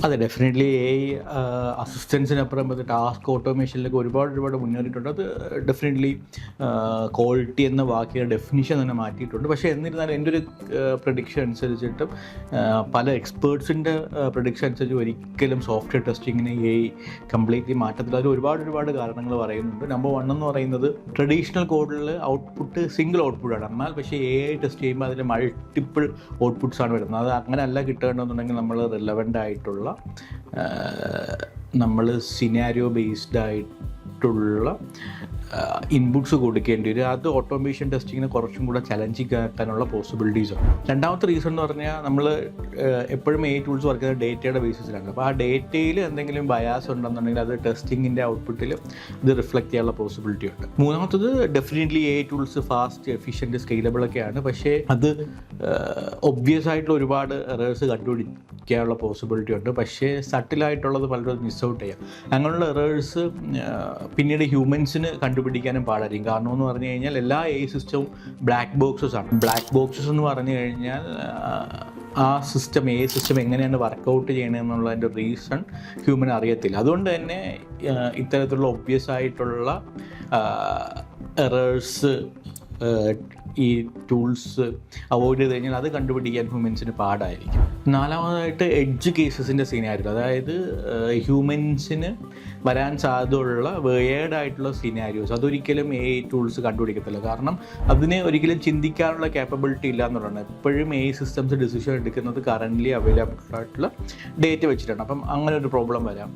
അതെ, ഡെഫിനറ്റ്ലി അസിസ്റ്റൻസിനപ്പുറം അത് ടാസ്ക് ഓട്ടോമേഷനിലൊക്കെ ഒരുപാട് മുന്നേറിയിട്ടുണ്ട്. അത് ഡെഫിനറ്റ്ലി ക്വാളിറ്റി എന്ന വാക്കിൻ്റെ ഡെഫിനിഷൻ തന്നെ മാറ്റിയിട്ടുണ്ട്. പക്ഷേ എന്നിരുന്നാലും എൻ്റെ ഒരു പ്രഡിക്ഷൻ അനുസരിച്ചിട്ടും പല എക്സ്പേർട്സിൻ്റെ പ്രഡിക്ഷൻ അനുസരിച്ച് ഒരിക്കലും സോഫ്റ്റ്വെയർ ടെസ്റ്റിങ്ങിനെ കംപ്ലീറ്റ്ലി മാറ്റത്തില്ല. അതിൽ ഒരുപാട് കാരണങ്ങൾ പറയുന്നുണ്ട്. നമ്പർ 1 എന്ന് പറയുന്നത് ട്രഡീഷണൽ കോഡിൽ ഔട്ട്പുട്ട് സിംഗിൾ ഔട്ട്പുട്ടാണ്. എന്നാൽ പക്ഷേ ടെസ്റ്റ് ചെയ്യുമ്പോൾ അതിൽ മൾട്ടിപ്പിൾ ഔട്ട്പുട്ട്സാണ് വരുന്നത്. അത് അങ്ങനെയല്ല കിട്ടേണ്ടതെന്നുണ്ടെങ്കിൽ നമ്മൾ റിലവൻ്റ് ആയിട്ടുള്ള നമ്മൾ സിനാരിയോ ബേസ്ഡ് ആയിട്ടുള്ള ഇൻപുട്സ് കൊടുക്കേണ്ടി വരും. അത് ഓട്ടോമേഷൻ ടെസ്റ്റിങ്ങിന് കുറച്ചും കൂടെ ചലഞ്ചിങ് ആക്കാനുള്ള പോസിബിലിറ്റീസ് ഉണ്ട്. രണ്ടാമത്തെ റീസൺ എന്ന് പറഞ്ഞാൽ നമ്മൾ എപ്പോഴും ടൂൾസ് വർക്ക് ചെയ്യുന്നത് ഡേറ്റയുടെ ബേസിസിലാണ്. അപ്പോൾ ആ ഡേറ്റയിൽ എന്തെങ്കിലും ബയാസ് ഉണ്ടെന്നുണ്ടെങ്കിൽ അത് ടെസ്റ്റിങ്ങിൻ്റെ ഔട്ട്പുട്ടിൽ ഇത് റിഫ്ലക്റ്റ് ചെയ്യാനുള്ള പോസിബിലിറ്റി ഉണ്ട്. മൂന്നാമത്തത് definitely tools fast, efficient, scalable ഒക്കെയാണ്. പക്ഷേ അത് ഒബ്വിയസ് ആയിട്ടുള്ള ഒരുപാട് എറേഴ്സ് കണ്ടുപിടിക്കാനുള്ള പോസിബിലിറ്റി ഉണ്ട്. പക്ഷേ സട്ടിലായിട്ടുള്ളത് പലരും മിസ് ഔട്ട് ചെയ്യാം. അങ്ങനെയുള്ള എറേഴ്സ് പിന്നീട് ഹ്യൂമൻസിന് കണ്ടുപിടിക്കാനും പാടായിരിക്കും. കാരണം എന്ന് പറഞ്ഞു കഴിഞ്ഞാൽ എല്ലാ സിസ്റ്റവും ബ്ലാക്ക് ബോക്സസ് ആണ്. ബ്ലാക്ക് ബോക്സസ് എന്ന് പറഞ്ഞു കഴിഞ്ഞാൽ ആ സിസ്റ്റം എങ്ങനെയാണ് വർക്കൗട്ട് ചെയ്യണമെന്നുള്ളതിൻ്റെ റീസൺ ഹ്യൂമൻ അറിയത്തില്ല. അതുകൊണ്ട് തന്നെ ഇത്തരത്തിലുള്ള ഒബ്വിയസ് ആയിട്ടുള്ള എറേഴ്സ് ഈ ടൂൾസ് അവോയ്ഡ് ചെയ്ത് കഴിഞ്ഞാൽ അത് കണ്ടുപിടിക്കാൻ ഹ്യൂമൻസിന് പാടായിരിക്കും. നാലാമതായിട്ട് എഡ്ജ് കേസസിൻ്റെ സിനാരിയോ, അതായത് ഹ്യൂമൻസിന് വരാൻ സാധ്യതയുള്ള വേർഡായിട്ടുള്ള സിനാരിയോസ് അതൊരിക്കലും ടൂൾസ് കണ്ടുപിടിക്കത്തില്ല. കാരണം അതിന് ഒരിക്കലും ചിന്തിക്കാനുള്ള ക്യാപ്പബിലിറ്റി ഇല്ല എന്നുള്ളതാണ്. എപ്പോഴും സിസ്റ്റംസ് ഡിസിഷൻ എടുക്കുന്നത് കറൻ്റ്ലി അവൈലബിൾ ആയിട്ടുള്ള ഡേറ്റ വെച്ചിട്ടാണ്. അപ്പം അങ്ങനെ ഒരു പ്രോബ്ലം വരാം.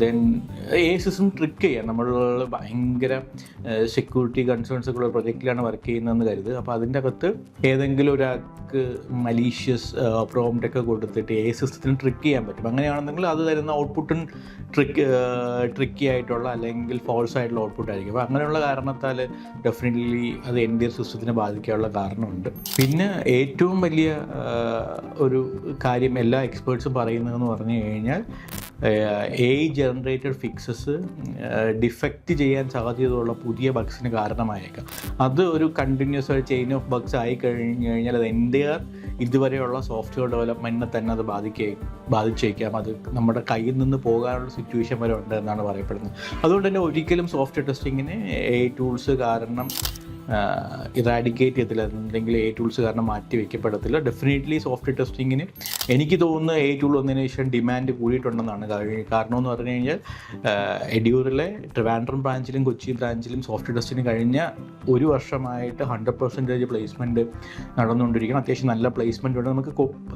ദെൻ സിസ്റ്റം ട്രിക്ക് ചെയ്യാം. നമ്മൾ ഭയങ്കര സെക്യൂരിറ്റി കൺസേൺസ് ഒക്കെ ഉള്ള പ്രൊജക്റ്റിലാണ് വർക്ക് ചെയ്യുന്നതെന്ന് കരുത്. അപ്പോൾ അതിൻ്റെ അകത്ത് ഏതെങ്കിലും ഒരാൾക്ക് മലീഷ്യസ് പ്രോംപ്റ്റൊക്കെ കൊടുത്തിട്ട് സിസ്റ്റത്തിന് ട്രിക്ക് ചെയ്യാൻ പറ്റും. അങ്ങനെയാണെന്നെങ്കിൽ അത് തരുന്ന ഔട്ട്പുട്ടും ട്രിക്കി ആയിട്ടുള്ള അല്ലെങ്കിൽ ഫോൾസ് ആയിട്ടുള്ള ഔട്ട്പുട്ട് ആയിരിക്കും. അപ്പോൾ അങ്ങനെയുള്ള കാരണത്താൽ ഡെഫിനറ്റ്ലി അത് എൻ്റെ സിസ്റ്റത്തിനെ ബാധിക്കാനുള്ള കാരണമുണ്ട്. പിന്നെ ഏറ്റവും വലിയ ഒരു കാര്യം എല്ലാ എക്സ്പേർട്സും പറയുന്നതെന്ന് പറഞ്ഞു കഴിഞ്ഞാൽ ജനറേറ്റഡ് ഫിക്സസ് ഡിഫക്റ്റ് ചെയ്യാൻ സാധ്യതയുള്ള പുതിയ ബഗ്സിന് കാരണമായേക്കാം. അത് ഒരു കണ്ടിന്യൂസ് ഒരു ചെയിൻ ഓഫ് ബഗ്സ് ആയി കഴിഞ്ഞ് കഴിഞ്ഞാൽ അത് ഇതുവരെയുള്ള സോഫ്റ്റ്വെയർ ഡെവലപ്മെൻറ്റിനെ തന്നെ അത് ബാധിച്ചേക്കാം. അത് നമ്മുടെ കയ്യിൽ നിന്ന് പോകാനുള്ള സിറ്റുവേഷൻ വരെ ഉണ്ട് എന്നാണ് പറയപ്പെടുന്നത്. അതുകൊണ്ട് തന്നെ ഒരിക്കലും സോഫ്റ്റ്വെയർ ടെസ്റ്റിങ്ങിന് ടൂൾസ് കാരണം ഇറാഡിക്കേറ്റ് ചെയ്യത്തില്ല, എന്തെങ്കിലും ടൂൾസ് കാരണം മാറ്റി വയ്ക്കപ്പെടത്തില്ല. ഡെഫിനറ്റ്ലി സോഫ്റ്റ്വെയർ ടെസ്റ്റിങ്ങിന് എനിക്ക് തോന്നുന്നു ടൂൾ വന്നതിന് ശേഷം ഡിമാൻഡ് കൂടിയിട്ടുണ്ടെന്നാണ്. കാരണം എന്ന് പറഞ്ഞു കഴിഞ്ഞാൽ എഡ്യൂറിലെ ട്രിവാൻഡ്രം ബ്രാഞ്ചിലും കൊച്ചി ബ്രാഞ്ചിലും സോഫ്റ്റ്വെയർ ടെസ്റ്റിന് കഴിഞ്ഞ ഒരു വർഷമായിട്ട് 100% പ്ലേസ്മെൻറ്റ് നടന്നുകൊണ്ടിരിക്കണം. അത്യാവശ്യം നല്ല പ്ലേസ്മെൻറ്റ് ഉണ്ട്.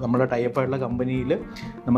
നമ്മുടെ ടൈപ്പായിട്ടുള്ള കമ്പനിയിൽ നമുക്ക്